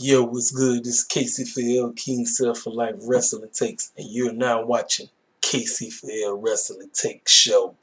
Yo, what's good? This is Casey for L King Self for Life Wrestling Takes, and you're now watching Casey for L Wrestling Takes Show.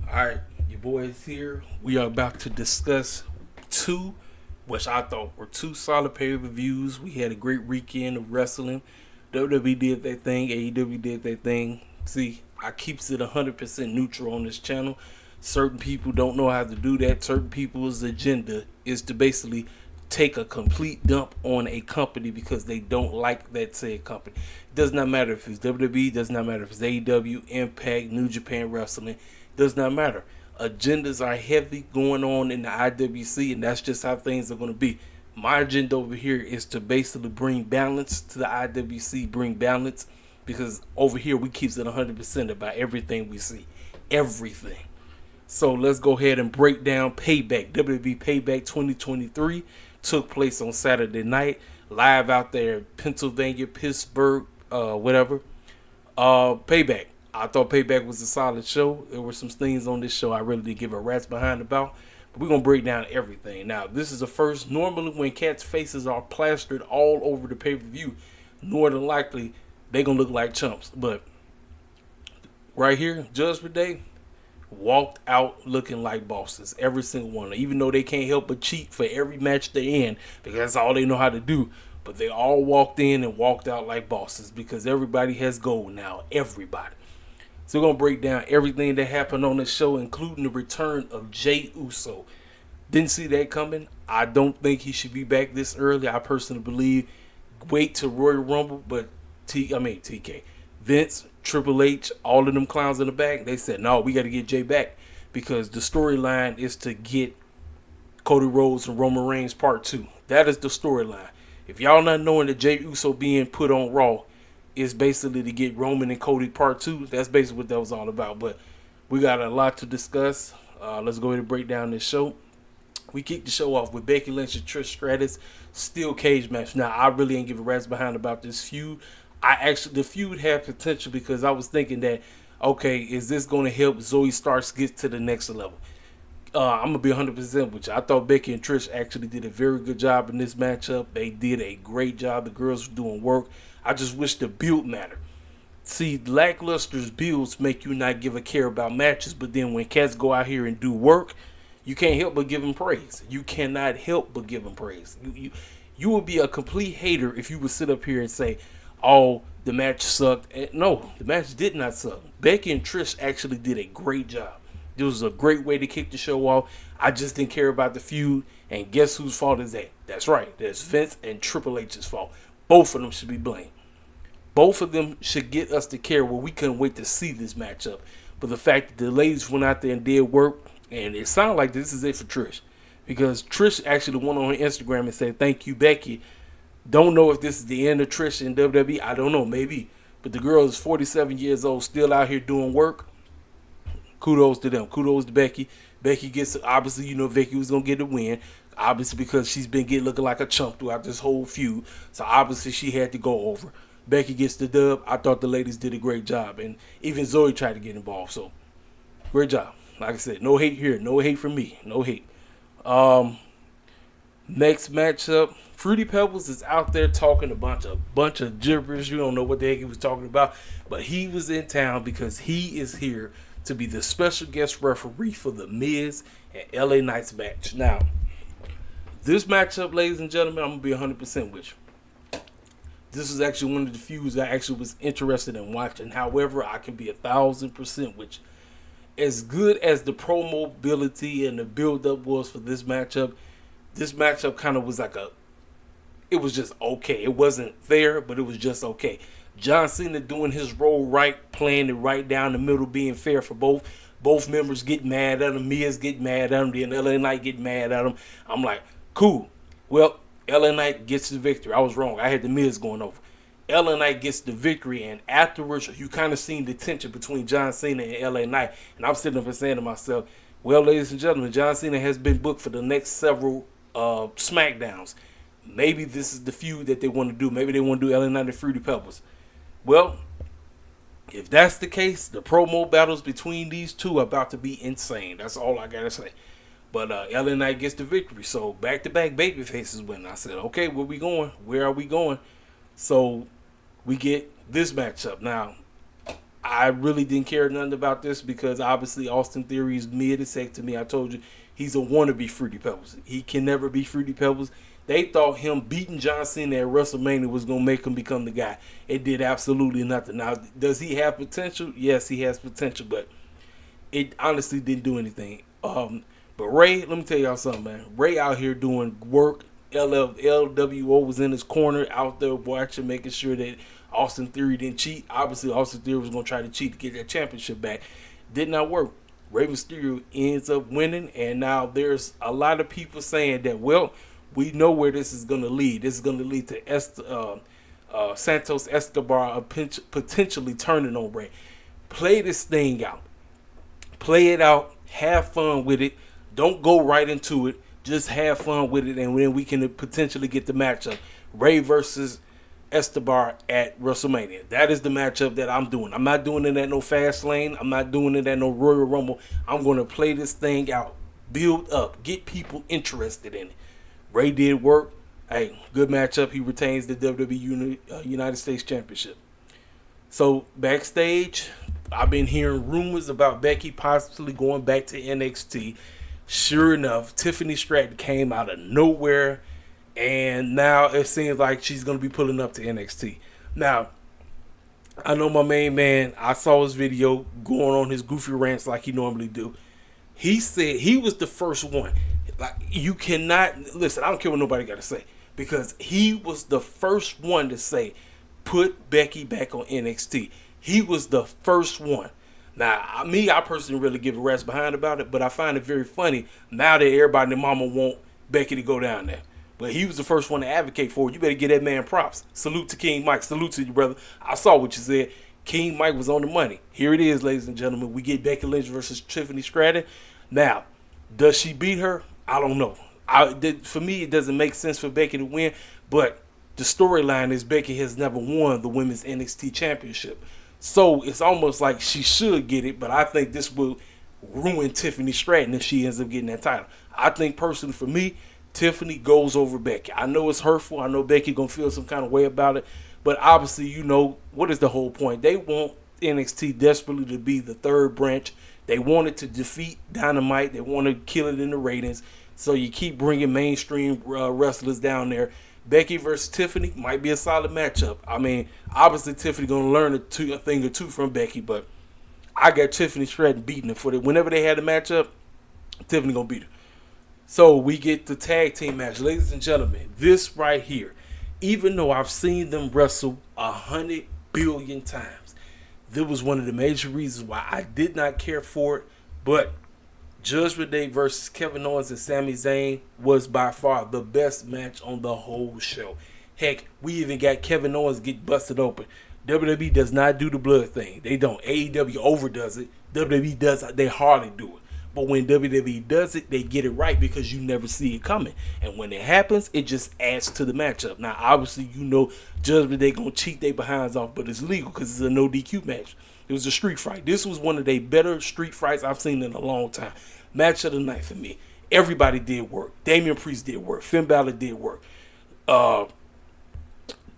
Alright, your boys here. We are about to discuss two, which I thought were two solid pay-per-views. We had a great weekend of wrestling. WWE did their thing, AEW did their thing. See, I keeps it 100% neutral on this channel. Certain people don't know how to do that. Certain people's agenda is to basically take a complete dump on a company because they don't like that said company. It does not matter if it's WWE, does not matter if it's AEW, Impact, New Japan Wrestling, does not matter. Agendas are heavy going on in the IWC, and that's just how things are going to be. My agenda over here is to basically bring balance to the IWC, bring balance, because over here we keeps it 100% about everything we see. Everything. So let's go ahead and break down Payback. WWE Payback 2023 took place on Saturday night, live out there in Pennsylvania, Pittsburgh, whatever. Payback. I thought Payback was a solid show. There were some things on this show I really didn't give a rat's behind about. But we're going to break down everything. Now, this is the first. Normally, when cats' faces are plastered all over the pay-per-view, more than likely, they're going to look like chumps. But right here, Judgment Day walked out looking like bosses. Every single one. Even though they can't help but cheat for every match they're in, because that's all they know how to do. But they all walked in and walked out like bosses because everybody has gold now. Everybody. So we're going to break down everything that happened on the show, including the return of Jey Uso. Didn't see that coming. I don't think he should be back this early. I personally believe wait till Royal Rumble, but TK. Vince, Triple H, all of them clowns in the back, they said, no, we got to get Jey back because the storyline is to get Cody Rhodes and Roman Reigns Part 2. That is the storyline. If y'all not knowing that Jey Uso being put on Raw is basically to get Roman and Cody Part 2. That's basically what that was all about. But we got a lot to discuss. Let's go ahead and break down this show. We kicked the show off with Becky Lynch and Trish Stratus. Steel cage match. Now, I really ain't give a rat's behind about this feud. The feud had potential because I was thinking that, okay, is this going to help Zoe Starks get to the next level? I'm going to be 100% with you. I thought Becky and Trish actually did a very good job in this matchup. They did a great job. The girls were doing work. I just wish the build mattered. See, lackluster builds make you not give a care about matches, but then when cats go out here and do work, you can't help but give them praise. You cannot help but give them praise. You would be a complete hater if you would sit up here and say, "Oh, the match sucked." No, the match did not suck. Becky and Trish actually did a great job. This was a great way to kick the show off. I just didn't care about the feud, and guess whose fault is that? That's right, that's Vince and Triple H's fault. Both of them should be blamed. Both of them should get us to care where we couldn't wait to see this matchup. But the fact that the ladies went out there and did work, and it sounded like this is it for Trish. Because Trish actually went on her Instagram and said, "Thank you, Becky." Don't know if this is the end of Trish in WWE. I don't know, maybe. But the girl is 47 years old, still out here doing work. Kudos to them. Kudos to Becky. Becky gets, obviously, Becky was going to get the win. Obviously, because she's been looking like a chump throughout this whole feud. So, obviously, she had to go over. Becky gets the dub. I thought the ladies did a great job. And even Zoe tried to get involved. So, great job. Like I said, no hate here. No hate from me. No hate. Next matchup. Fruity Pebbles is out there talking a bunch of gibberish. You don't know what the heck he was talking about. But he was in town because he is here to be the special guest referee for the Miz and LA Knight's match. Now, this matchup, ladies and gentlemen, I'm going to be 100% with you. This is actually one of the feuds I actually was interested in watching. However, I can be 1,000% with you. As good as the pro mobility and the build-up was for this matchup kind of was it was just okay. It wasn't there, but it was just okay. John Cena doing his role right, playing it right down the middle, being fair for both. Both members get mad at him. Miz get mad at him. Then LA Knight get mad at him. I'm like, cool. Well, LA Knight gets the victory. I was wrong. I had the Miz going over. LA Knight gets the victory, and afterwards, you kind of seen the tension between John Cena and LA Knight. And I'm sitting up and saying to myself, well, ladies and gentlemen, John Cena has been booked for the next several SmackDowns. Maybe this is the feud that they want to do. Maybe they want to do LA Knight and Fruity Pebbles. Well, if that's the case, the promo battles between these two are about to be insane. That's all I got to say. But LA Knight gets the victory. So back-to-back baby faces win. I said, okay, where we going? Where are we going? So we get this matchup. Now, I really didn't care nothing about this because obviously Austin Theory is mid-sec to me. I told you, he's a wannabe Fruity Pebbles. He can never be Fruity Pebbles. They thought him beating John Cena at WrestleMania was going to make him become the guy. It did absolutely nothing. Now, does he have potential? Yes, he has potential, but it honestly didn't do anything. But Ray, let me tell y'all something, man. Ray out here doing work. LWO was in his corner out there watching, making sure that Austin Theory didn't cheat. Obviously, Austin Theory was going to try to cheat to get that championship back. Did not work. Rey Mysterio ends up winning, and now there's a lot of people saying that, well, we know where this is going to lead. This is going to lead to Santos Escobar potentially turning on Rey. Play this thing out. Play it out. Have fun with it. Don't go right into it. Just have fun with it, and then we can potentially get the matchup. Rey versus Escobar at WrestleMania. That is the matchup that I'm doing. I'm not doing it at no Fast Lane. I'm not doing it at no Royal Rumble. I'm going to play this thing out. Build up. Get people interested in it. Ray did work. Hey, good matchup. He retains the WWE United States Championship. So, backstage, I've been hearing rumors about Becky possibly going back to NXT. Sure enough, Tiffany Stratton came out of nowhere, and now it seems like she's going to be pulling up to NXT. Now, I know my main man, I saw his video going on his goofy rants like he normally do. He said he was the first one. Like, you cannot, listen, I don't care what nobody got to say, because he was the first one to say, put Becky back on NXT. He was the first one. Now, I personally really give a rat's behind about it, but I find it very funny now that everybody and their mama want Becky to go down there. But he was the first one to advocate for it. You better give that man props. Salute to King Mike. Salute to you, brother. I saw what you said. King Mike was on the money. Here it is, ladies and gentlemen. We get Becky Lynch versus Tiffany Stratton. Now, does she beat her? I don't know. For me, it doesn't make sense for Becky to win, but the storyline is Becky has never won the Women's NXT Championship. So it's almost like she should get it, but I think this will ruin Tiffany Stratton if she ends up getting that title. I think personally for me, Tiffany goes over Becky. I know it's hurtful. I know Becky going to feel some kind of way about it, But obviously, what is the whole point? They want NXT desperately to be the third branch. They wanted to defeat Dynamite. They want to kill it in the ratings. So you keep bringing mainstream wrestlers down there. Becky versus Tiffany might be a solid matchup. I mean, obviously Tiffany going to learn a thing or two from Becky, but I got Tiffany Stratton beating her for it. Whenever they had a matchup, Tiffany going to beat her. So we get the tag team match. Ladies and gentlemen, this right here, even though I've seen them wrestle 100 billion times, this was one of the major reasons why I did not care for it. But Judgment Day versus Kevin Owens and Sami Zayn was by far the best match on the whole show. Heck, we even got Kevin Owens get busted open. WWE does not do the blood thing. They don't. AEW overdoes it. WWE does it. They hardly do it. But when WWE does it, they get it right because you never see it coming. And when it happens, it just adds to the matchup. Now, obviously, Judgment Day going to cheat their behinds off, but it's legal because it's a no DQ match. It was a street fight. This was one of the better street fights I've seen in a long time. Match of the night for me. Everybody did work. Damian Priest did work. Finn Balor did work.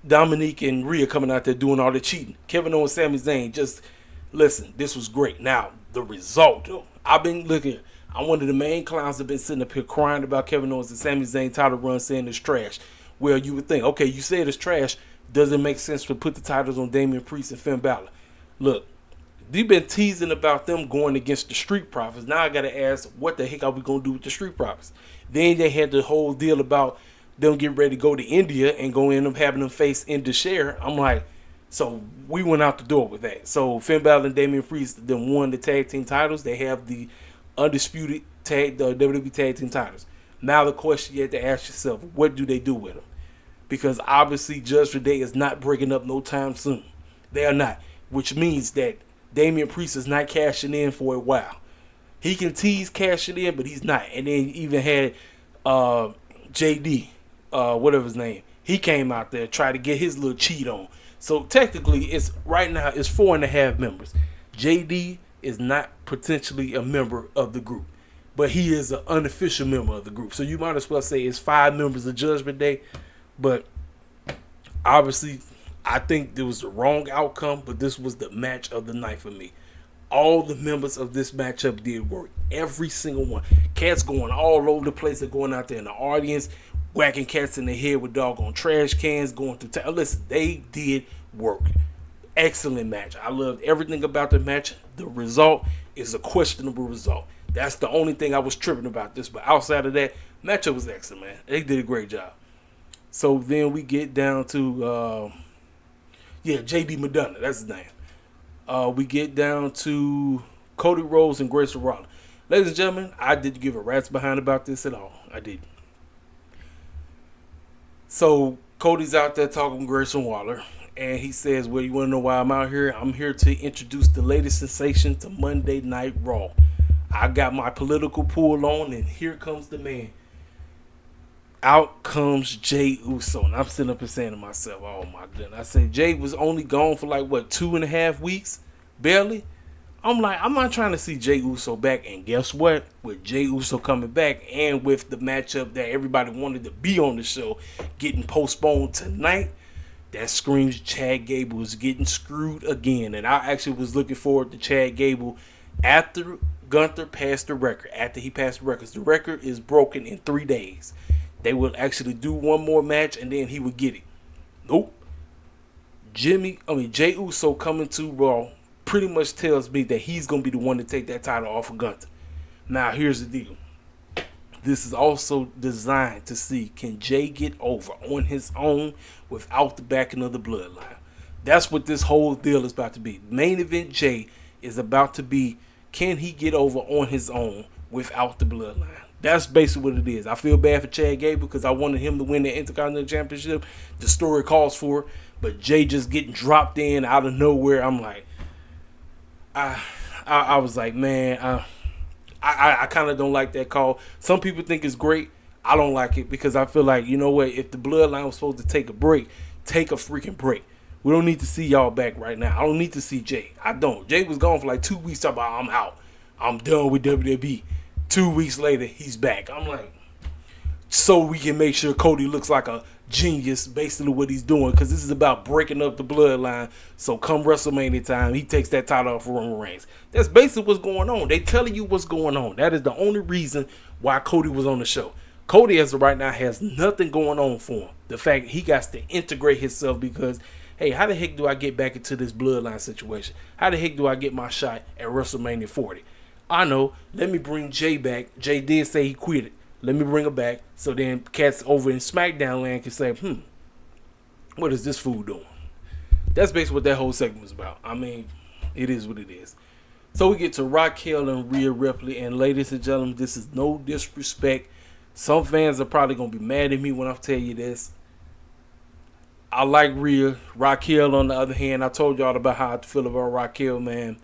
Dominique and Rhea coming out there doing all the cheating. Kevin Owens, Sami Zayn, just listen, this was great. Now, the result, though. I've been looking. I'm one of the main clowns that have been sitting up here crying about Kevin Owens and Sami Zayn title run saying it's trash. Well, you would think, okay, you said it's trash. Does it make sense to put the titles on Damian Priest and Finn Balor? Look, they've been teasing about them going against the Street Profits. Now I got to ask, what the heck are we going to do with the Street Profits? Then they had the whole deal about them getting ready to go to India and go in and having them face Indus Sher. I'm like, so we went out the door with that. So Finn Balor and Damian Priest then won the tag team titles. They have the undisputed the WWE tag team titles. Now the question you have to ask yourself, what do they do with them? Because obviously Judgment Day is not breaking up no time soon. They are not. Which means that Damian Priest is not cashing in for a while. He can tease cashing in, but he's not. And then even had JD, whatever his name, he came out there tried to get his little cheat on. So technically, it's right now it's 4.5 members. JD is not potentially a member of the group, but he is an unofficial member of the group. So you might as well say it's 5 members of Judgment Day. But obviously, I think there was the wrong outcome, but this was the match of the night for me. All the members of this matchup did work. Every single one. Cats going all over the place. They're going out there in the audience, whacking cats in the head with doggone trash cans, going through town. Listen, they did work. Excellent match. I loved everything about the match. The result is a questionable result. That's the only thing I was tripping about this. But outside of that, matchup was excellent, man. They did a great job. So then we get down to, JD Madonna. That's his name. We get down to Cody Rhodes and Grayson Waller. Ladies and gentlemen, I didn't give a rat's behind about this at all. I didn't. So Cody's out there talking to Grayson Waller, and he says, well, you want to know why I'm out here? I'm here to introduce the latest sensation to Monday Night Raw. I got my political pull on, and here comes the man. Out comes Jey Uso. And I'm sitting up and saying to myself, oh my goodness. I said, Jey was only gone for 2.5 weeks? Barely? I'm like, I'm not trying to see Jey Uso back. And guess what? With Jey Uso coming back and with the matchup that everybody wanted to be on the show getting postponed tonight, that screams Chad Gable is getting screwed again. And I actually was looking forward to Chad Gable after Gunther passed the record. After he passed the record. The record is broken in 3 days. They would actually do one more match and then he would get it. Nope. Jey Uso coming to Raw pretty much tells me that he's going to be the one to take that title off of Gunther. Now, here's the deal. This is also designed to see, can Jey get over on his own without the backing of the bloodline? That's what this whole deal is about to be. Main event Jey is about to be, can he get over on his own without the bloodline? That's basically what it is. I feel bad for Chad Gable because I wanted him to win the Intercontinental Championship. The story calls for it. But Jey just getting dropped in out of nowhere. I'm like, I was like, man, I kind of don't like that call. Some people think it's great. I don't like it because I feel like, you know what, if the bloodline was supposed to take a break, take a freaking break. We don't need to see y'all back right now. I don't need to see Jey. I don't. Jey was gone for 2 weeks talking about I'm out. I'm done with WWE. 2 weeks later, he's back. I'm like, so we can make sure Cody looks like a genius, basically what he's doing, because this is about breaking up the bloodline. So come WrestleMania time, he takes that title off of Roman Reigns. That's basically what's going on. They telling you what's going on. That is the only reason why Cody was on the show. Cody, as of right now, has nothing going on for him. The fact he got to integrate himself because, hey, how the heck do I get back into this bloodline situation? How the heck do I get my shot at WrestleMania 40? I know. Let me bring Jay back. Jay did say he quit it. Let me bring her back so then cats over in SmackDown land can say, what is this fool doing? That's basically what that whole segment was about. I mean, it is what it is. So we get to Raquel and Rhea Ripley. And ladies and gentlemen, this is no disrespect. Some fans are probably going to be mad at me when I tell you this. I like Rhea. Raquel, on the other hand, I told y'all about how I feel about Raquel, man.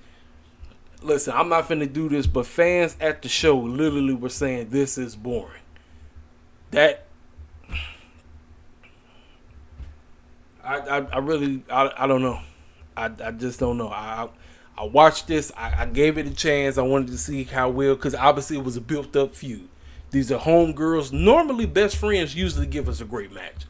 Listen, I'm not finna do this, but fans at the show literally were saying this is boring. That I really don't know. I just don't know. I watched this. I gave it a chance. I wanted to see how well, because obviously it was a built up feud. These are homegirls. Normally, best friends usually give us a great match.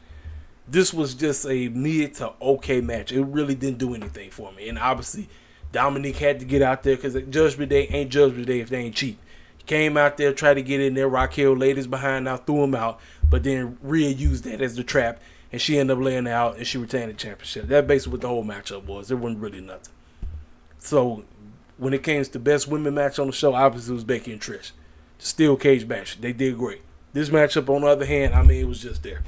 This was just a mid to okay match. It really didn't do anything for me, and obviously Dominique had to get out there because Judgment Day ain't Judgment Day if they ain't cheap. He came out there, tried to get in there. Raquel laid his behind out, threw him out. But then Rhea used that as the trap, and she ended up laying out, and she retained the championship. That's basically what the whole matchup was. It wasn't really nothing. So when it came to the best women match on the show, obviously it was Becky and Trish. The steel cage match. They did great. This matchup, on the other hand, I mean, it was just there.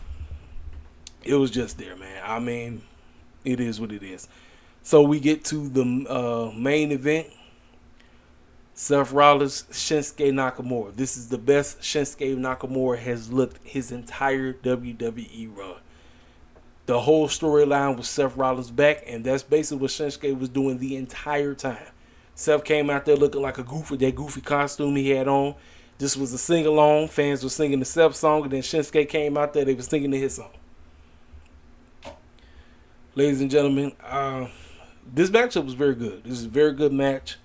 It was just there, man. I mean, it is what it is. So we get to the main event. Seth Rollins, Shinsuke Nakamura. This is the best Shinsuke Nakamura has looked his entire WWE run. The whole storyline was Seth Rollins back, and that's basically what Shinsuke was doing the entire time. Seth came out there looking like a goofy, that goofy costume he had on. This was a sing-along. Fans were singing the Seth song, and then Shinsuke came out there, they were singing his song. Ladies and gentlemen, this matchup was very good. This is a very good match,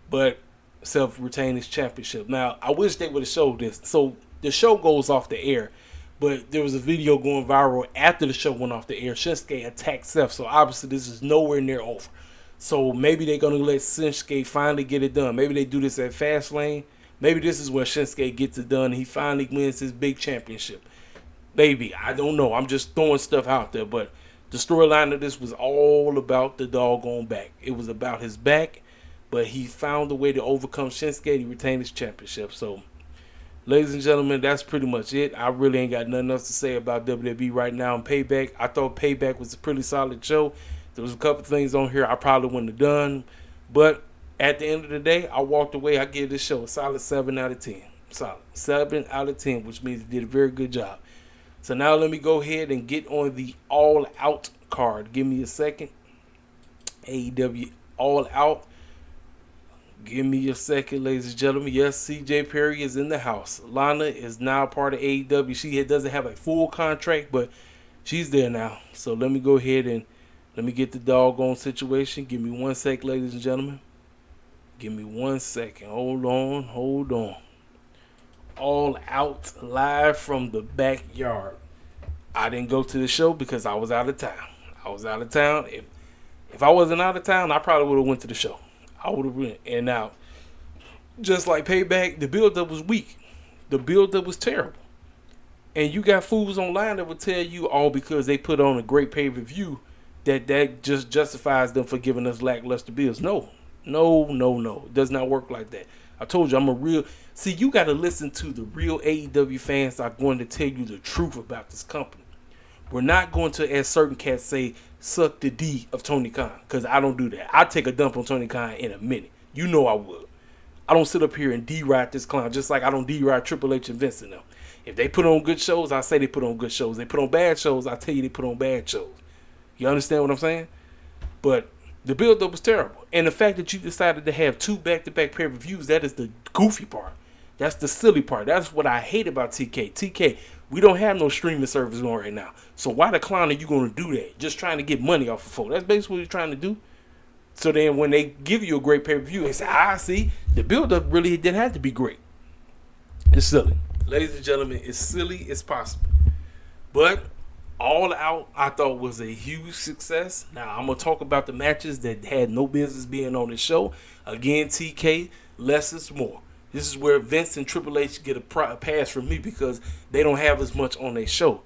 but Seth retained his championship. Now, I wish they would have showed this. So, the show goes off the air, but there was a video going viral after the show went off the air. Shinsuke attacked Seth, so obviously this is nowhere near over. So, maybe they're going to let Shinsuke finally get it done. Maybe they do this at Fastlane. Maybe this is where Shinsuke gets it done and he finally wins his big championship. Maybe. I don't know. I'm just throwing stuff out there, but the storyline of this was all about the doggone back. It was about his back, but he found a way to overcome Shinsuke. He retained his championship. So, ladies and gentlemen, that's pretty much it. I really ain't got nothing else to say about WWE right now and Payback. I thought Payback was a pretty solid show. There was a couple things on here I probably wouldn't have done, but at the end of the day, I walked away. I give this show a solid 7 out of 10. Solid 7 out of 10, which means it did a very good job. So now let me go ahead and get on the All Out card. Give me a second. AEW All Out. Give me a second, ladies and gentlemen. Yes, CJ Perry is in the house. Lana is now part of AEW. She doesn't have a full contract, but she's there now. So let me go ahead and let me get the doggone situation. Give me 1 sec, ladies and gentlemen. Give me 1 second. Hold on. All Out live from the backyard. I didn't go to the show because I was out of town. If I wasn't out of town, I probably would have went to the show. I would have went. And now, just like Payback, the build-up was weak. The build-up was terrible. And you got fools online that will tell you all because they put on a great pay-per-view that just justifies them for giving us lackluster builds. No. It does not work like that. I told you I'm a real... See, you got to listen to the real AEW fans that are going to tell you the truth about this company. We're not going to, as certain cats say, suck the D of Tony Khan, because I don't do that. I take a dump on Tony Khan in a minute. You know I would. I don't sit up here and D-ride this clown, just like I don't D-ride Triple H and Vince and them. If they put on good shows, I say they put on good shows. They put on bad shows, I tell you they put on bad shows. You understand what I'm saying? But the build-up was terrible. And the fact that you decided to have 2 back-to-back pay-per-views, that is the goofy part. That's the silly part. That's what I hate about TK. TK, we don't have no streaming service going right now. So why the clown are you going to do that? Just trying to get money off of folks. That's basically what you're trying to do. So then when they give you a great pay-per-view, they say, see, the build-up really didn't have to be great. It's silly. Ladies and gentlemen, it's silly as possible. But All Out, I thought was a huge success. Now, I'm going to talk about the matches that had no business being on the show. Again, TK, less is more. This is where Vince and Triple H get a pass from me because they don't have as much on their show.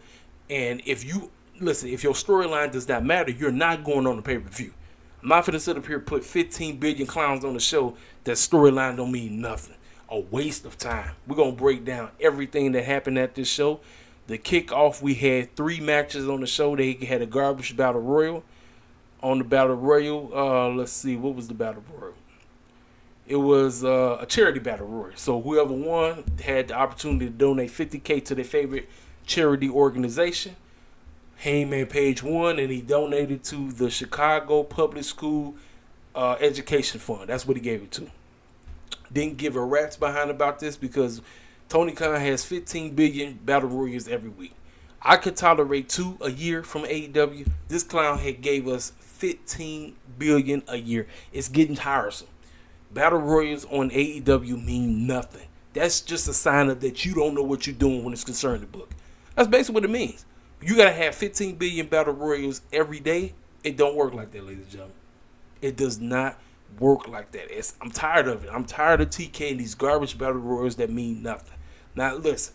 And if your storyline does not matter, you're not going on the pay-per-view. I'm not going to sit up here and put 15 billion clowns on the show that storyline don't mean nothing. A waste of time. We're going to break down everything that happened at this show. The kickoff, we had 3 matches on the show. They had a garbage battle royal. On the battle royal, let's see, what was the battle royal? It was a charity battle royal. So whoever won had the opportunity to donate $50K to their favorite charity organization. Hangman Page won, and he donated to the Chicago Public School Education Fund. That's what he gave it to. Didn't give a rat's behind about this because Tony Khan has 15 billion battle royals every week. I could tolerate 2 a year from AEW. This clown had gave us 15 billion a year. It's getting tiresome. Battle royals on AEW mean nothing. That's just a sign of that you don't know what you're doing when it's concerned the book. That's basically what it means. You gotta have 15 billion battle royals every day. It don't work like that, ladies and gentlemen. It does not work like that. I'm tired of it. I'm tired of TK and these garbage battle royals that mean nothing. Now listen,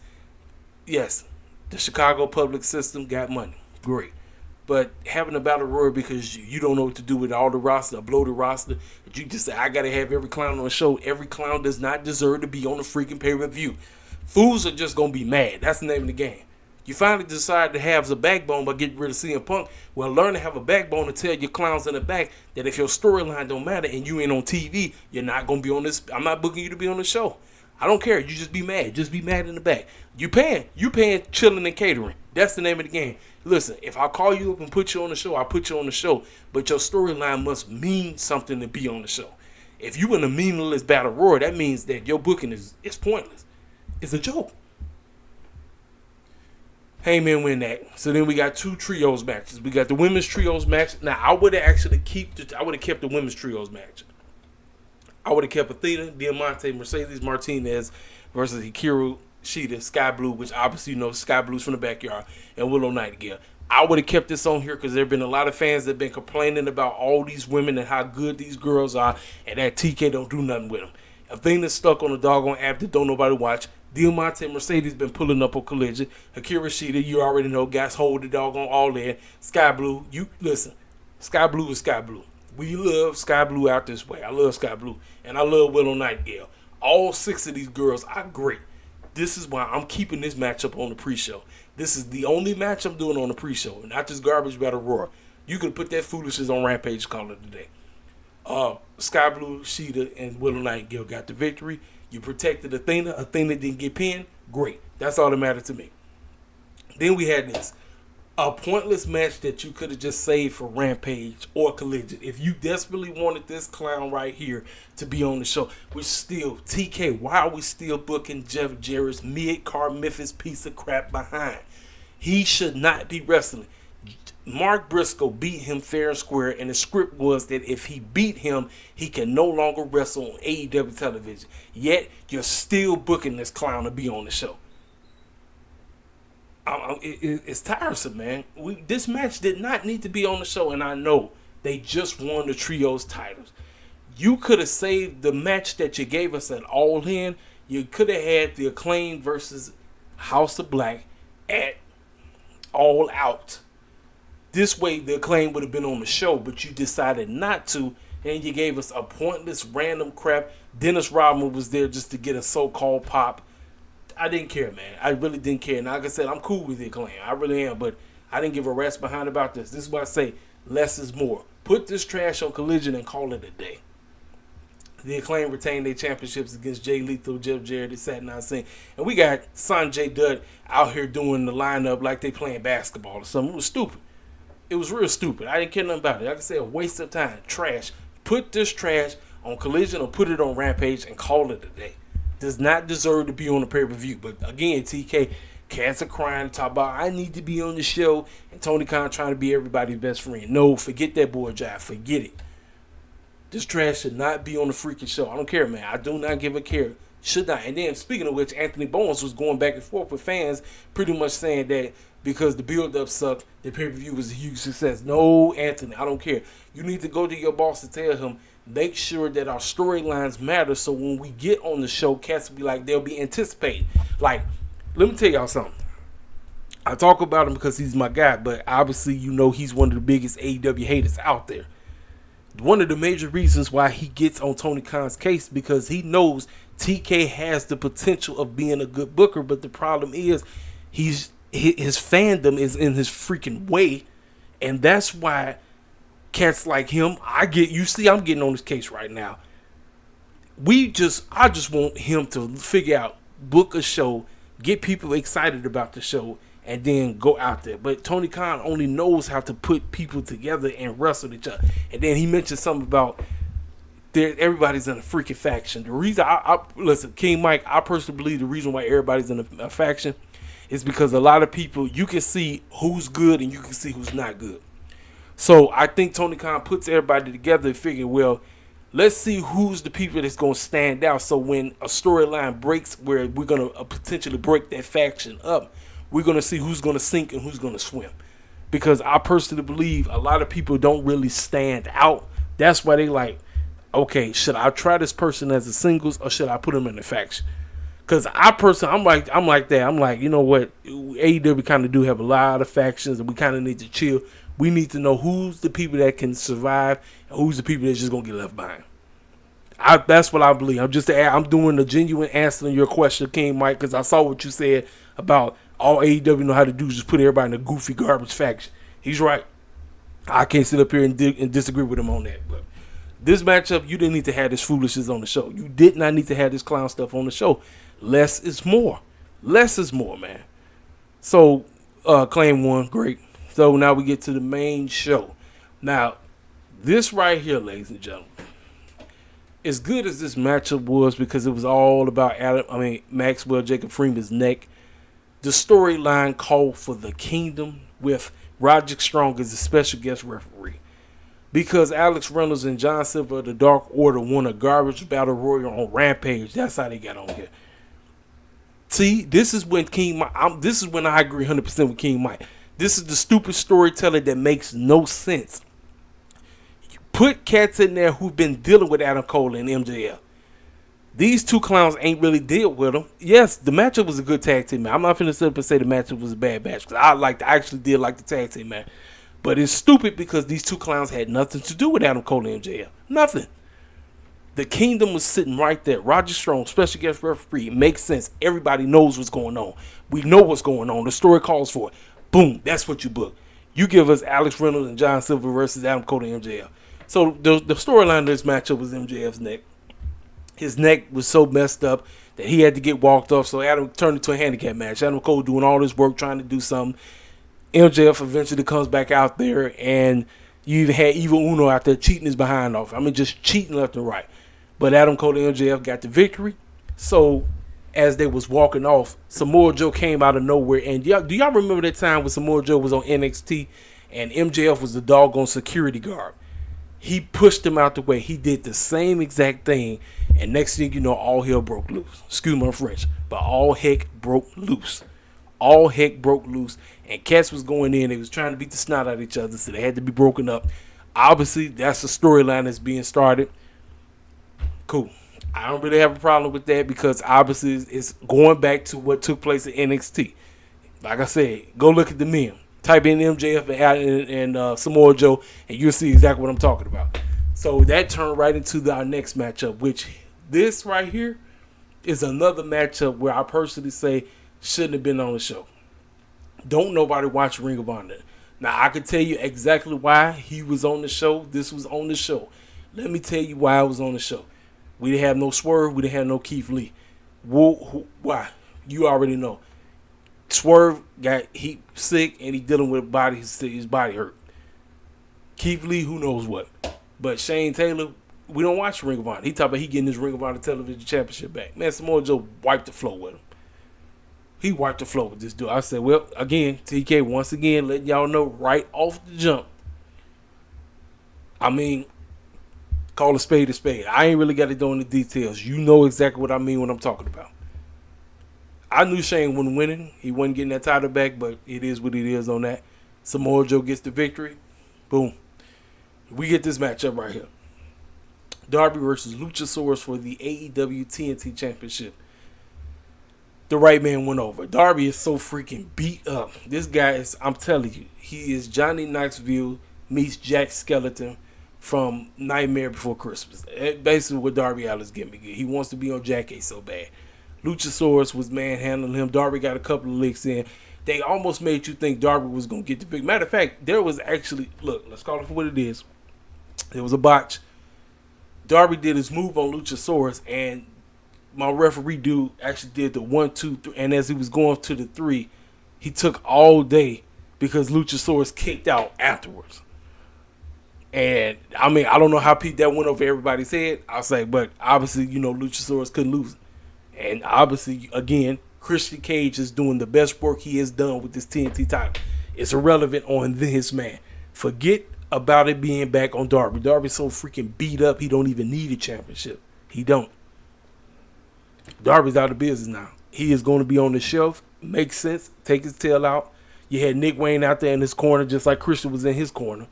yes, the Chicago public system got money, great, but having a battle royal because you don't know what to do with all the roster, a bloated roster, that you just say I gotta have every clown on the show. Every clown does not deserve to be on the freaking pay-per-view. Fools are just gonna be mad. That's the name of the game. You finally decide to have a backbone by getting rid of CM Punk. Well, learn to have a backbone to tell your clowns in the back that if your storyline don't matter and you ain't on TV, you're not going to be on this. I'm not booking you to be on the show. I don't care. You just be mad. Just be mad in the back. You paying chilling and catering. That's the name of the game. Listen, if I call you up and put you on the show, I'll put you on the show. But your storyline must mean something to be on the show. If you in a meaningless battle royal, that means that your booking is pointless. It's a joke. Heyman win that. So then we got 2 trios matches. We got the women's trios match. Now I would have kept the women's trios match. I would have kept Athena, Diamante, Mercedes Martinez versus Hikaru Shida, Sky Blue, which obviously you know Sky Blue's from the backyard, and Willow Nightingale. I would have kept this on here because there have been a lot of fans that have been complaining about all these women and how good these girls are, and that TK don't do nothing with them. Athena's stuck on the doggone app that don't nobody watch. Diamante and Mercedes been pulling up on Collision. Akira Shida, you already know, guys hold the doggone all in. Sky Blue, you listen. Sky Blue is Sky Blue. We love Sky Blue out this way. I love Sky Blue. And I love Willow Nightingale. All 6 of these girls are great. This is why I'm keeping this matchup on the pre-show. This is the only match I'm doing on the pre-show. Not this garbage battle roar. You could put that foolishness on Rampage, call it today. Sky Blue, Shida, and Willow Nightingale got the victory. You protected Athena. Athena didn't get pinned. Great. That's all that mattered to me. Then we had this. A pointless match that you could have just saved for Rampage or Collision. If you desperately wanted this clown right here to be on the show, we're still, TK, why are we still booking Jeff Jarrett's mid-card Memphis piece of crap behind? He should not be wrestling. Mark Briscoe beat him fair and square, and the script was that if he beat him, he can no longer wrestle on AEW television. Yet, you're still booking this clown to be on the show. It's tiresome, man. This match did not need to be on the show, and I know they just won the trios titles. You could have saved the match that you gave us at All In. You could have had the Acclaim versus House of Black at All Out. This way, the Acclaim would have been on the show, but you decided not to, and you gave us a pointless, random crap. Dennis Rodman was there just to get a so-called pop. I didn't care, man. I really didn't care. And like I said, I'm cool with the Acclaim. I really am, but I didn't give a rat's behind about this. This is why I say less is more. Put this trash on Collision and call it a day. The Acclaim retained their championships against Jay Lethal, Jeff Jarrett, and Satnam Singh. And we got Sanjay Dutt out here doing the lineup like they playing basketball or something. It was stupid. It was real stupid. I didn't care nothing about it. Like I said, a waste of time. Trash. Put this trash on Collision or put it on Rampage and call it a day. Does not deserve to be on the pay-per-view. But again, TK, cats are crying, talk about I need to be on the show, and Tony Khan trying to be everybody's best friend. No, forget that boy jive. Forget it. This trash should not be on the freaking show. I don't care, man. I do not give a care. Should not. And then, speaking of which, Anthony Bowens was going back and forth with fans, pretty much saying that because the build-up sucked. The pay-per-view was a huge success. No, Anthony, I don't care. You need to go to your boss and tell him, make sure that our storylines matter, so when we get on the show, cats will be like, they'll be anticipated. Like, let me tell y'all something. I talk about him because he's my guy, but obviously you know he's one of the biggest AEW haters out there. One of the major reasons why he gets on Tony Khan's case, because he knows TK has the potential of being a good booker, but the problem is his fandom is in his freaking way, and that's why cats like him, I'm getting on this case right now. I just want him to figure out, book a show, get people excited about the show, and then go out there. But Tony Khan only knows how to put people together and wrestle each other. And then he mentioned something about everybody's in a freaking faction. The reason listen, King Mike, I personally believe the reason why everybody's in a faction is because a lot of people, you can see who's good and you can see who's not good. So I think Tony Khan puts everybody together and figure, well, let's see who's the people that's going to stand out. So when a storyline breaks where we're going to potentially break that faction up, we're going to see who's going to sink and who's going to swim. Because I personally believe a lot of people don't really stand out. That's why they like, okay, should I try this person as a singles or should I put him in a faction? Because I'm like that. I'm like, you know what? AEW kind of do have a lot of factions and we kind of need to chill. We need to know who's the people that can survive and who's the people that's just going to get left behind. That's what I believe. I'm doing a genuine answer to your question, King Mike, because I saw what you said about all AEW know how to do is just put everybody in a goofy garbage faction. He's right. I can't sit up here and disagree with him on that. But this matchup, you didn't need to have this foolishness on the show. You did not need to have this clown stuff on the show. Less is more. Less is more, man. So, claim one, great. So now we get to the main show. Now, this right here, ladies and gentlemen, as good as this matchup was because it was all about Maxwell Jacob Freeman's neck, the storyline called for the Kingdom with Roderick Strong as a special guest referee. Because Alex Reynolds and John Silver of the Dark Order won a garbage battle royal on Rampage. That's how they got on here. See, this is when I agree 100% with King Mike. This is the stupid storyteller that makes no sense. You put cats in there who've been dealing with Adam Cole and MJF. These two clowns ain't really dealt with them. Yes, the matchup was a good tag team, man. I'm not finna sit up and say the matchup was a bad match, because I actually did like the tag team, man. But it's stupid because these two clowns had nothing to do with Adam Cole and MJF. Nothing. The Kingdom was sitting right there. Roger Strong, special guest referee. It makes sense. Everybody knows what's going on. We know what's going on. The story calls for it. Boom. That's what you book. You give us Alex Reynolds and John Silver versus Adam Cole and MJF. So the storyline of this matchup was MJF's neck. His neck was so messed up that he had to get walked off. So Adam turned into a handicap match. Adam Cole doing all this work trying to do something. MJF eventually comes back out there, and you even had Evil Uno out there cheating his behind off. I mean, just cheating left and right. But Adam Cole and MJF got the victory. So as they was walking off, Samoa Joe came out of nowhere. And do y'all remember that time when Samoa Joe was on NXT and MJF was the doggone security guard? He pushed him out the way. He did the same exact thing. And next thing you know, all hell broke loose. Excuse my French. But all heck broke loose. All heck broke loose. And cats was going in. They was trying to beat the snot out of each other. So they had to be broken up. Obviously, that's the storyline that's being started. Cool. I don't really have a problem with that because obviously it's going back to what took place at NXT. Like I said, go look at the meme. Type in MJF and Samoa Joe, and you'll see exactly what I'm talking about. So that turned right into our next matchup, which this right here is another matchup where I personally say shouldn't have been on the show. Don't nobody watch Ring of Honor. Now, I can tell you exactly why he was on the show. This was on the show. Let me tell you why I was on the show. We didn't have no Swerve. We didn't have no Keith Lee. Why? You already know. Swerve got sick and he dealing with his body hurt. Keith Lee, who knows what. But Shane Taylor, we don't watch Ring of Honor. He talk about he getting his Ring of Honor television championship back. Man, Samoa Joe wiped the floor with him. He wiped the floor with this dude. I said, well, again, TK, once again, letting y'all know right off the jump. I mean, call a spade a spade. I ain't really got to go into details. You know exactly what I mean when I'm talking about. I knew Shane wasn't winning. He wasn't getting that title back, but it is what it is on that. Samoa Joe gets the victory. Boom. We get this matchup right here. Darby versus Luchasaurus for the AEW TNT Championship. The right man went over. Darby is so freaking beat up. This guy is, I'm telling you, he is Johnny Knoxville meets Jack Skeleton from Nightmare Before Christmas. Basically what Darby Allin's gimmick. He wants to be on Jackie so bad. Luchasaurus was manhandling him. Darby got a couple of licks in. They almost made you think Darby was going to get the big. Matter of fact, there was actually, look, let's call it for what it is. There was a botch. Darby did his move on Luchasaurus, and my referee dude actually did the 1, 2, 3. And as he was going to the 3, he took all day because Luchasaurus kicked out afterwards. And, I mean, I don't know how that went over everybody's head. I'll say, but obviously, Luchasaurus couldn't lose. And obviously, again, Christian Cage is doing the best work he has done with this TNT title. It's irrelevant on this man. Forget about it being back on Darby. Darby's so freaking beat up, he don't even need a championship. He don't. Darby's out of business now. He is going to be on the shelf. Makes sense. Take his tail out. You had Nick Wayne out there in his corner just like Christian was in his corner.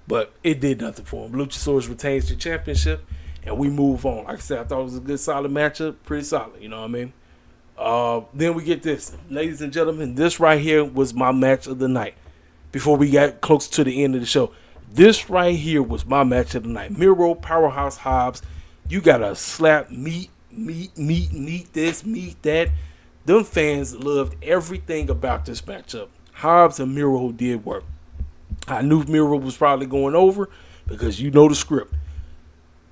But it did nothing for him. Luchasaurus retains the championship, and we move on. Like I said, I thought it was a good, solid matchup. Pretty solid, you know what I mean? Then we get this. Ladies and gentlemen, this right here was my match of the night before we got close to the end of the show. This right here was my match of the night. Miro, Powerhouse Hobbs. You got to slap meat this, meat that. Them fans loved everything about this matchup. Hobbs and Miro did work. I knew Miro was probably going over because you know the script.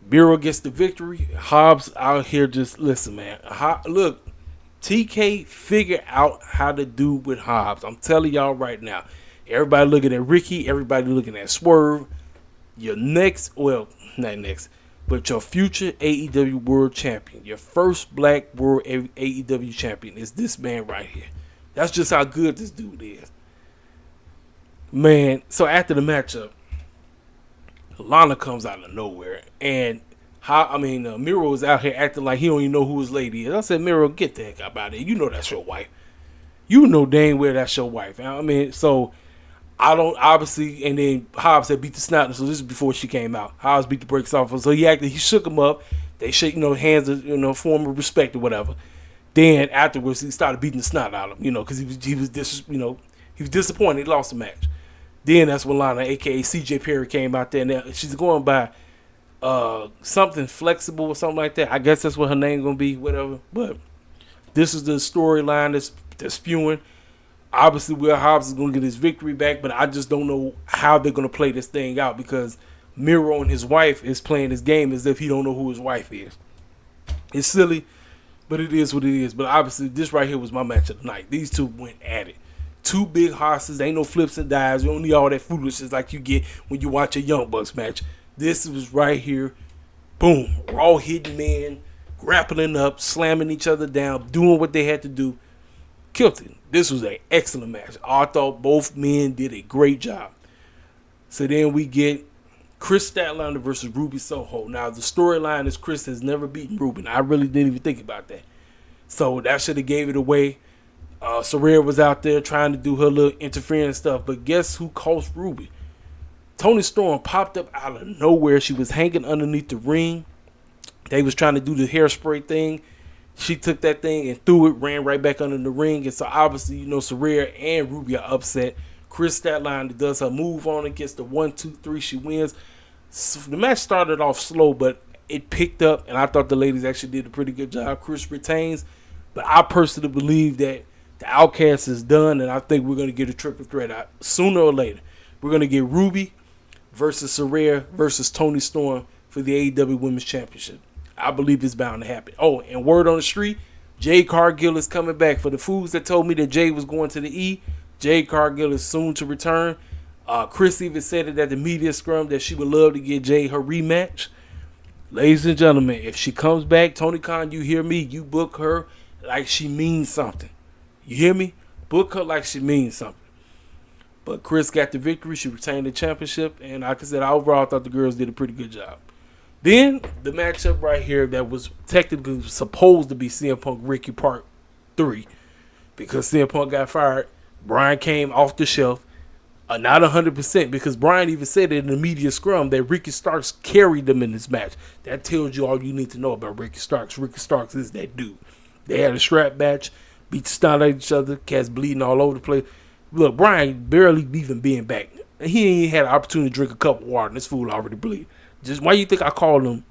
Miro gets the victory. Hobbs out here just, listen, man. Look, TK figured out how to do with Hobbs. I'm telling y'all right now. Everybody looking at Ricky. Everybody looking at Swerve. Your next, well, not next, but your future AEW World Champion. Your first black World AEW Champion is this man right here. That's just how good this dude is. Man, so after the matchup, Lana comes out of nowhere. And Miro is out here acting like he don't even know who his lady is. I said, Miro, get the heck out of here. You know that's your wife. You know dang well that's your wife. I mean, so I don't, obviously, and then Hobbs had beat the snot, so this is before she came out. Hobbs beat the brakes off her. So he shook him up. They shake, hands of, form of respect or whatever. Then afterwards, he started beating the snot out of him, because he was disappointed. He lost the match. Then that's when Lana, a.k.a. CJ Perry, came out there. Now she's going by something flexible or something like that. I guess that's what her name going to be, whatever. But this is the storyline that's spewing. Obviously, Will Hobbs is going to get his victory back, but I just don't know how they're going to play this thing out because Miro and his wife is playing this game as if he don't know who his wife is. It's silly, but it is what it is. But obviously, this right here was my match of the night. These two went at it. Two big horses. Ain't no flips and dives. You don't need all that foolishness like you get when you watch a Young Bucks match. This was right here. Boom. Raw hitting men, grappling up, slamming each other down, doing what they had to do. Killed it. This was an excellent match. I thought both men did a great job. So then we get Chris Statlander versus Ruby Soho. Now, the storyline is Chris has never beaten Ruby. I really didn't even think about that. So that should have gave it away. Saraya was out there trying to do her little interference stuff. But guess who cost Ruby? Toni Storm popped up out of nowhere. She was hanging underneath the ring. They was trying to do the hairspray thing. She took that thing and threw it, ran right back under the ring. And so obviously, Saraya and Ruby are upset. Chris Statlander does her move on and gets the 1, 2, 3. She wins. So the match started off slow, but it picked up. And I thought the ladies actually did a pretty good job. Chris retains. But I personally believe that the Outcast is done. And I think we're going to get a triple threat out sooner or later. We're going to get Ruby versus Saraya versus Toni Storm for the AEW Women's Championship. I believe it's bound to happen. Oh, and word on the street, Jade Cargill is coming back. For the fools that told me that Jade was going to the E, Jade Cargill is soon to return. Chris even said it at the media scrum that she would love to get Jade her rematch. Ladies and gentlemen, if she comes back, Tony Khan, you hear me? You book her like she means something. You hear me? Book her like she means something. But Chris got the victory. She retained the championship. And like I said, overall, I thought the girls did a pretty good job. Then the matchup right here that was technically supposed to be CM Punk Ricky Part 3. because CM Punk got fired. Bryan came off the shelf. Not 100%, because Bryan even said it in the media scrum that Ricky Starks carried them in this match. That tells you all you need to know about Ricky Starks. Ricky Starks is that dude. They had a strap match, beat the style out of each other, cats bleeding all over the place. Look, Bryan barely even being back. He ain't had an opportunity to drink a cup of water, and this fool already bleed. Just why you think I call them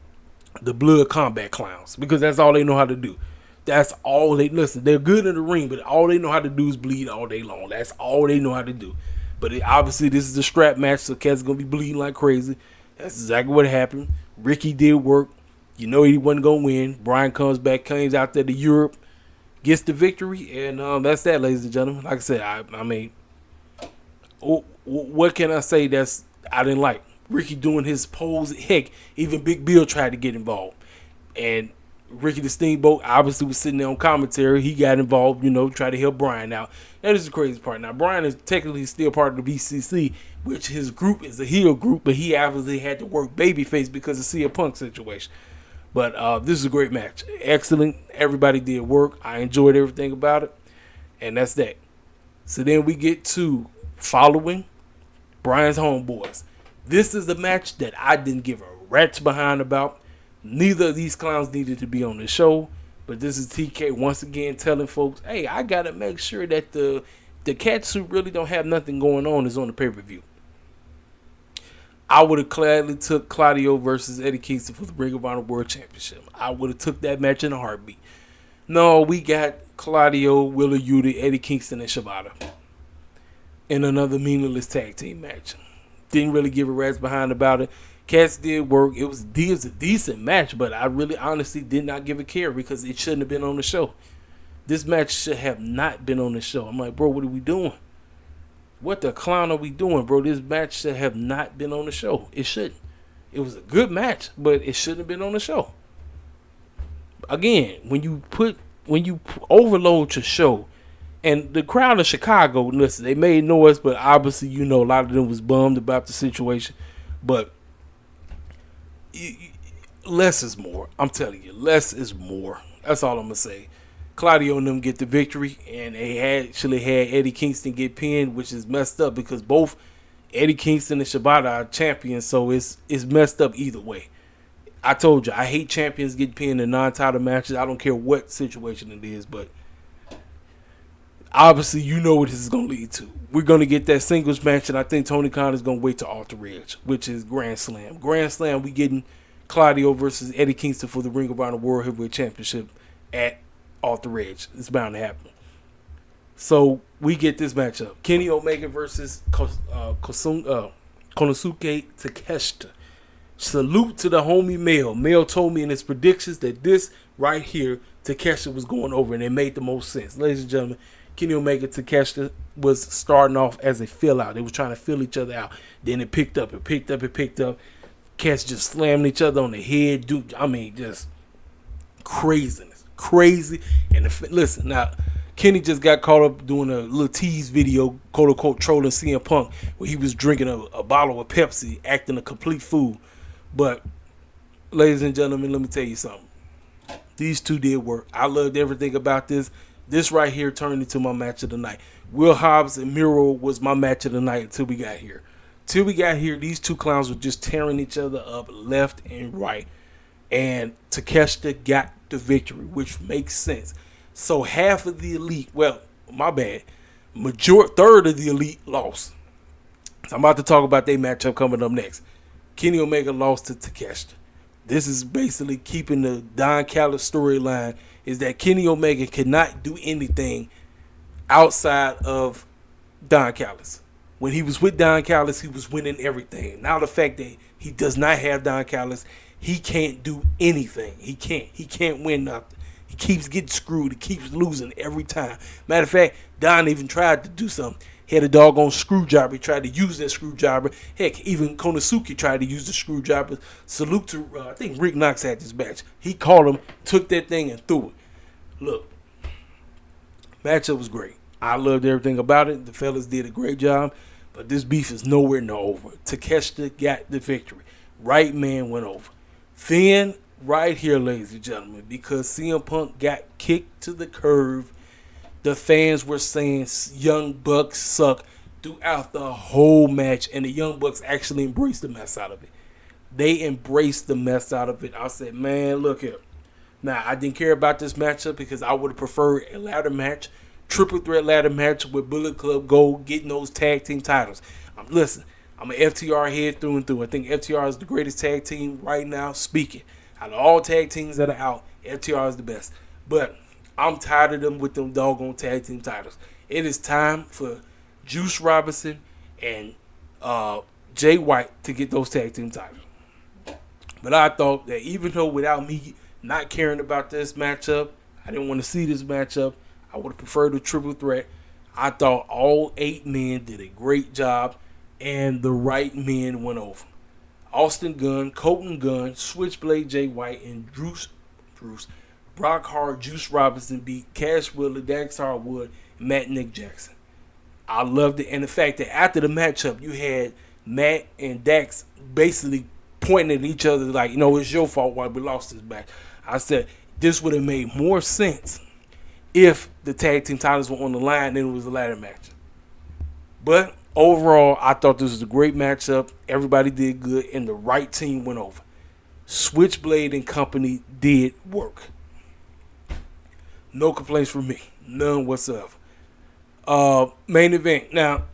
the blood combat clowns? Because that's all they know how to do. That's all they listen. They're good in the ring, but all they know how to do is bleed all day long. That's all they know how to do. But obviously, this is a strap match, so Cat's going to be bleeding like crazy. That's exactly what happened. Ricky did work. You know he wasn't going to win. Bryan comes back, comes out there to Europe, gets the victory, and that's that, ladies and gentlemen. Like I said, I mean, what can I say that's I didn't like? Ricky doing his pose. Heck, even Big Bill tried to get involved. And Ricky the Steamboat obviously was sitting there on commentary. He got involved, tried to help Bryan out. That is the crazy part. Now, Bryan is technically still part of the BCC, which his group is a heel group, but he obviously had to work babyface because of CM Punk situation. But this is a great match. Excellent. Everybody did work. I enjoyed everything about it. And that's that. So then we get to following Bryan's homeboys. This is a match that I didn't give a rat's behind about. Neither of these clowns needed to be on the show, but this is TK once again telling folks, hey, I got to make sure that the cats who really don't have nothing going on is on the pay-per-view. I would have gladly took Claudio versus Eddie Kingston for the Ring of Honor World Championship. I would have took that match in a heartbeat. No, we got Claudio, Wheeler Yuta, Eddie Kingston, and Shibata in another meaningless tag team match. Didn't really give a rat's behind about it. Cats did work. It was a decent match, but I really honestly did not give a care because it shouldn't have been on the show. This match should have not been on the show. I'm like, bro, what are we doing? What the clown are we doing, bro? This match should have not been on the show. It shouldn't. It was a good match, but it shouldn't have been on the show. Again, when you overload your show, and the crowd in Chicago, listen, they made noise, but obviously, a lot of them was bummed about the situation. But less is more. I'm telling you, less is more. That's all I'm going to say. Claudio and them get the victory, and they actually had Eddie Kingston get pinned, which is messed up because both Eddie Kingston and Shibata are champions, so it's messed up either way. I told you, I hate champions getting pinned in non-title matches. I don't care what situation it is, but obviously, what this is going to lead to. We're going to get that singles match, and I think Tony Khan is going to wait to Alter Edge, which is Grand Slam. Grand Slam, we getting Claudio versus Eddie Kingston for the Ring of Honor World Heavyweight Championship at Alter Edge. It's bound to happen. So, we get this matchup. Kenny Omega versus Konosuke Takeshita. Salute to the homie Mel. Mel told me in his predictions that this right here, Takeshita was going over, and it made the most sense. Ladies and gentlemen, Kenny Omega Takeshita was starting off as a fill out. They were trying to fill each other out. Then it picked up. Cats just slammed each other on the head. Dude, I mean, just craziness. Crazy. And listen, now, Kenny just got caught up doing a little tease video, quote unquote, trolling CM Punk, where he was drinking a bottle of Pepsi, acting a complete fool. But, ladies and gentlemen, let me tell you something. These two did work. I loved everything about this. This right here turned into my match of the night. Will Hobbs and Miro was my match of the night until we got here. Till we got here, these two clowns were just tearing each other up left and right. And Takeshita got the victory, which makes sense. So half of the elite, well, my bad, third of the elite lost. So I'm about to talk about their matchup coming up next. Kenny Omega lost to Takeshita. This is basically keeping the Don Callis storyline, is that Kenny Omega cannot do anything outside of Don Callis. When he was with Don Callis, he was winning everything. Now the fact that he does not have Don Callis, he can't do anything. He can't win nothing. He keeps getting screwed. He keeps losing every time. Matter of fact, Don even tried to do something. He had a doggone screwdriver. He tried to use that screwdriver. Heck, even Konosuke tried to use the screwdriver. Salute to, I think Rick Knox had this match. He called him, took that thing, and threw it. Look, matchup was great. I loved everything about it. The fellas did a great job. But this beef is nowhere near over. Takeshita got the victory. Right man went over. Then, right here, ladies and gentlemen, because CM Punk got kicked to the curb, The fans were saying Young Bucks suck throughout the whole match, and the Young Bucks actually embraced the mess out of it. They embraced the mess out of it. I said, man, look here. Now, I didn't care about this matchup because I would have preferred a ladder match, triple threat ladder match with Bullet Club Gold getting those tag team titles. Listen, I'm an FTR head through and through. I think FTR is the greatest tag team right now, speaking. Out of all tag teams that are out, FTR is the best. But I'm tired of them with them doggone tag team titles. It is time for Juice Robinson and Jay White to get those tag team titles. But I thought that even though without me not caring about this matchup, I didn't want to see this matchup, I would have preferred a triple threat. I thought all 8 men did a great job, and the right men went over. Austin Gunn, Colton Gunn, Switchblade Jay White, and Brock Hart, Juice Robinson beat Cash Wheeler, Dax Harwood, and Matt Nick Jackson. I loved it. And the fact that after the matchup, you had Matt and Dax basically pointing at each other like, it's your fault why we lost this match. I said this would have made more sense if the tag team titles were on the line than it was a ladder match. But overall, I thought this was a great matchup. Everybody did good, and the right team went over. Switchblade and company did work. No complaints from me. None whatsoever. Main event. Now,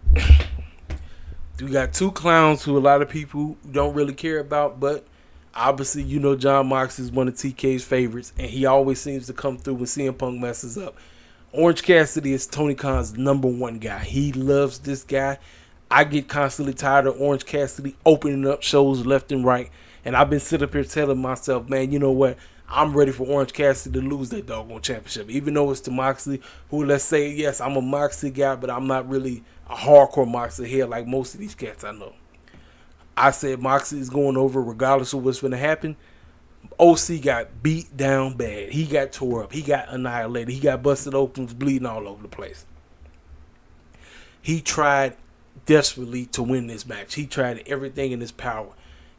we got 2 clowns who a lot of people don't really care about, but obviously, John Moxley is one of TK's favorites, and he always seems to come through when CM Punk messes up. Orange Cassidy is Tony Khan's number 1 guy. He loves this guy. I get constantly tired of Orange Cassidy opening up shows left and right, and I've been sitting up here telling myself, man, you know what? I'm ready for Orange Cassidy to lose that doggone championship, even though it's to Moxley, who, let's say, yes, I'm a Moxley guy, but I'm not really a hardcore Moxley here like most of these cats I know. I said Moxley is going over regardless of what's going to happen. OC got beat down bad. He got tore up. He got annihilated. He got busted open, bleeding all over the place. He tried desperately to win this match. He tried everything in his power,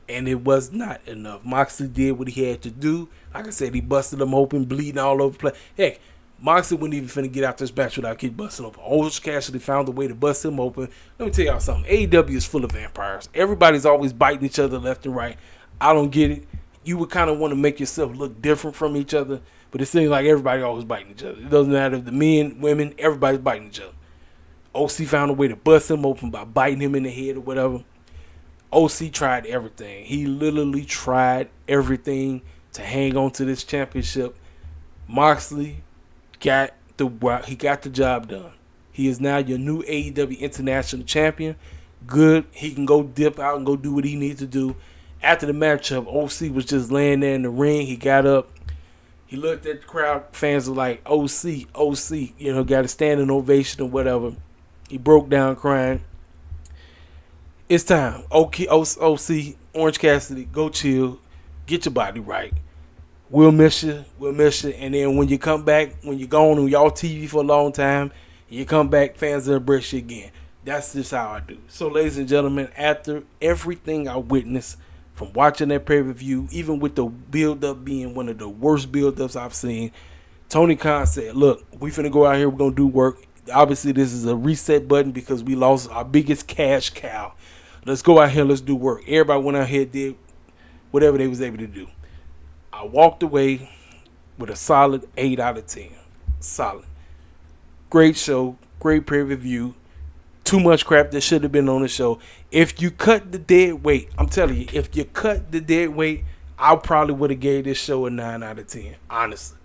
and it was not enough. Moxley did what he had to do. Like I said, he busted him open, bleeding all over the place. Heck, Moxley wouldn't even finna get out this match without getting busted open. Orange Cassidy found a way to bust him open. Let me tell y'all something. AEW is full of vampires. Everybody's always biting each other left and right. I don't get it. You would kind of want to make yourself look different from each other, but it seems like everybody always biting each other. It doesn't matter if the men, women, everybody's biting each other. OC found a way to bust him open by biting him in the head or whatever. OC tried everything. He literally tried everything to hang on to this championship. Moxley got the job done. He is now your new AEW International Champion. Good. He can go dip out and go do what he needs to do. After the matchup, OC was just laying there in the ring. He got up. He looked at the crowd. Fans were like, OC, got a standing ovation or whatever. He broke down crying. It's time. OC, Orange Cassidy, go chill. Get your body right. We'll miss you. And then when you come back, when you're gone on y'all TV for a long time, and you come back, fans will embrace you again. That's just how I do. So, ladies and gentlemen, after everything I witnessed from watching that pay-per-view, even with the build-up being one of the worst build-ups I've seen, Tony Khan said, look, we finna go out here, we're going to do work. Obviously, this is a reset button because we lost our biggest cash cow. Let's go out here, let's do work. Everybody went out here, did whatever they was able to do. I walked away with a solid 8 out of 10. Solid. Great show, great pay-per-view. Too much crap that should have been on the show. If you cut the dead weight, I'm telling you, if you cut the dead weight, I probably would have gave this show a 9 out of 10. Honestly.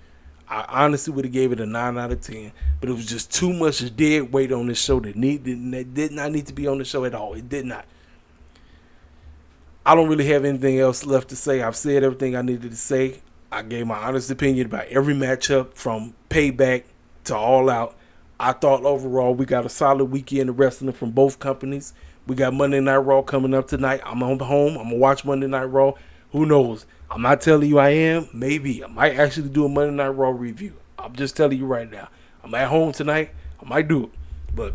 I honestly would have gave it a 9 out of 10. But it was just too much dead weight on this show that did not need to be on the show at all. It did not. I don't really have anything else left to say. I've said everything I needed to say. I gave my honest opinion about every matchup from Payback to All Out. I thought overall we got a solid weekend of wrestling from both companies. We got Monday Night Raw coming up tonight. I'm home. I'm going to watch Monday Night Raw. Who knows? I'm not telling you I am. Maybe. I might actually do a Monday Night Raw review. I'm just telling you right now. I'm at home tonight. I might do it. But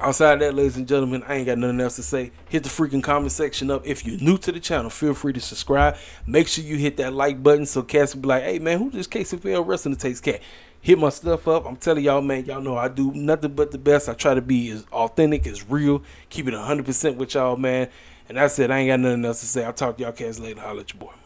Outside of that, ladies and gentlemen, I ain't got nothing else to say. Hit the freaking comment section up. If you're new to the channel, feel free to subscribe. Make sure you hit that like button so cats will be like, hey, man, who this KCFL Wrestling Takes Cat? Hit my stuff up. I'm telling y'all, man, y'all know I do nothing but the best. I try to be as authentic, as real, keep it 100% with y'all, man. And that's it. I ain't got nothing else to say. I'll talk to y'all cats later. Holla at your boy.